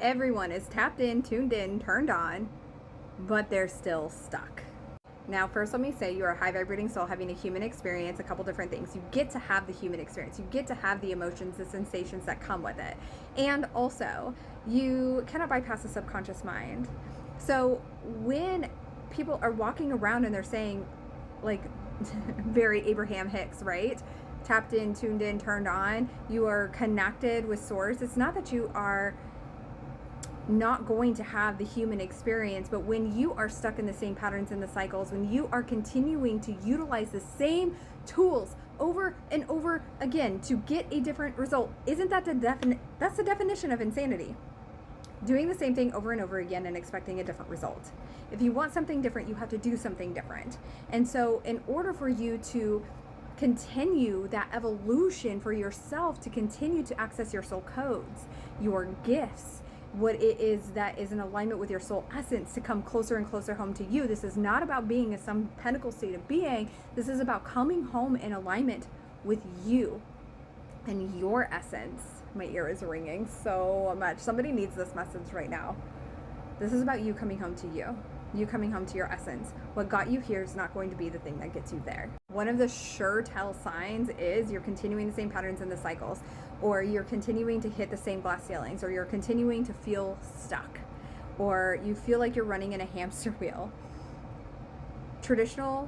everyone is tapped in, tuned in, turned on, but they're still stuck. Now, first, let me say you're a high vibrating soul having a human experience, a couple different things. You get to have the human experience. You get to have the emotions, the sensations that come with it. And also, you cannot bypass the subconscious mind. So when people are walking around and they're saying, like, very Abraham Hicks, right? Tapped in, tuned in, turned on, you are connected with source. It's not that you are not going to have the human experience, but when you are stuck in the same patterns and the cycles, when you are continuing to utilize the same tools over and over again to get a different result, isn't that that's the definition of insanity? Doing the same thing over and over again and expecting a different result. If you want something different, you have to do something different. And so in order for you to continue that evolution for yourself, to continue to access your soul codes, your gifts, what it is that is in alignment with your soul essence, to come closer and closer home to you. This is not about being in some pinnacle state of being. This is about coming home in alignment with you and your essence. My ear is ringing so much. Somebody needs this message right now. This is about you coming home to you. You coming home to your essence. What got you here is not going to be the thing that gets you there. One of the sure tell signs is you're continuing the same patterns and the cycles, or you're continuing to hit the same glass ceilings, or you're continuing to feel stuck, or you feel like you're running in a hamster wheel. Traditional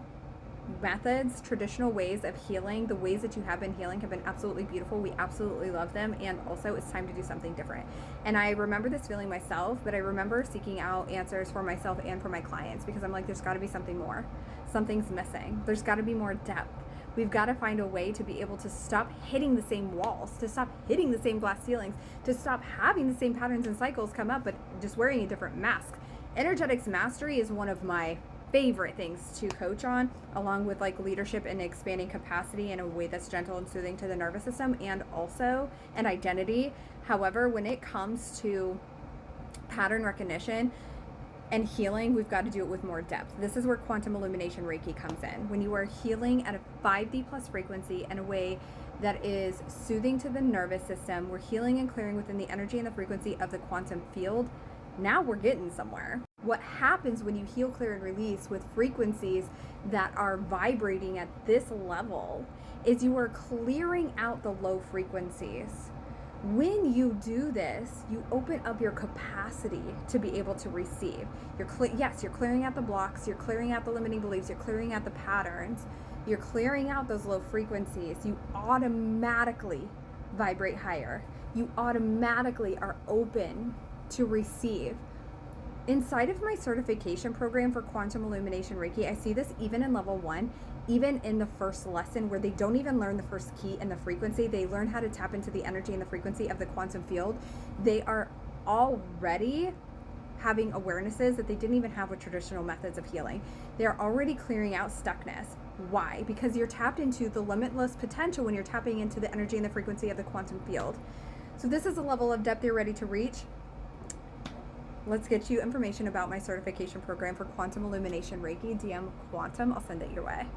methods, traditional ways of healing, the ways that you have been healing have been absolutely beautiful. We absolutely love them. And also it's time to do something different. And I remember this feeling myself, but I remember seeking out answers for myself and for my clients, because I'm like, there's got to be something more. Something's missing. There's got to be more depth. We've got to find a way to be able to stop hitting the same walls, to stop hitting the same glass ceilings, to stop having the same patterns and cycles come up, but just wearing a different mask. Energetics mastery is one of my favorite things to coach on, along with like leadership and expanding capacity in a way that's gentle and soothing to the nervous system, and also an identity. However, when it comes to pattern recognition and healing, we've got to do it with more depth. This is where quantum illumination Reiki comes in. When you are healing at a 5D plus frequency in a way that is soothing to the nervous system, we're healing and clearing within the energy and the frequency of the quantum field. Now we're getting somewhere. What happens when you heal, clear, and release with frequencies that are vibrating at this level is you are clearing out the low frequencies. When you do this, you open up your capacity to be able to receive. You're clearing out the blocks, you're clearing out the limiting beliefs, you're clearing out the patterns, you're clearing out those low frequencies. You automatically vibrate higher. You automatically are open to receive. Inside of my certification program for quantum illumination Reiki, I see this even in level 1, even in the first lesson, where they don't even learn the first key and the frequency. They learn how to tap into the energy and the frequency of the quantum field. They are already having awarenesses that they didn't even have with traditional methods of healing. They're already clearing out stuckness. Why? Because you're tapped into the limitless potential when you're tapping into the energy and the frequency of the quantum field. So this is a level of depth you're ready to reach. Let's get you information about my certification program for quantum illumination Reiki. DM Quantum, I'll send it your way.